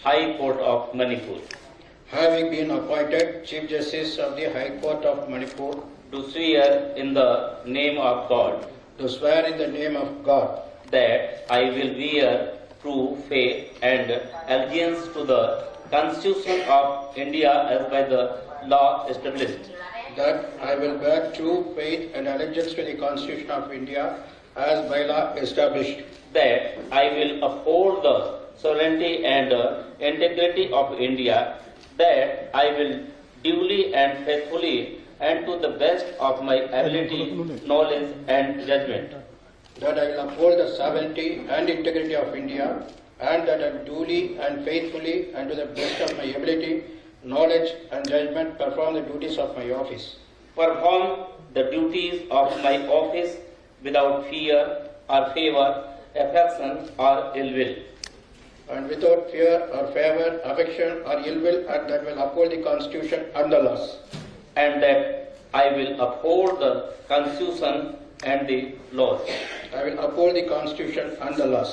High Court of Manipur, having been appointed Chief Justice of the High Court of Manipur, do swear in the name of God do swear in the name of God that I will bear true faith and allegiance to the Constitution of India as by the law established, that I will bear true faith and allegiance to the Constitution of India as by law established, that I will uphold the sovereignty and integrity of India, that I will duly and faithfully and to the best of my ability, knowledge and judgment, that I will uphold the sovereignty and integrity of India, and that I will duly and faithfully and to the best of my ability, knowledge and judgment perform the duties of my office. perform the duties of my office without fear or favor, affection or ill will, And without fear or favor, affection or ill will, and that will uphold the Constitution and the laws. and that I will uphold the Constitution and the laws. I will uphold the Constitution and the laws.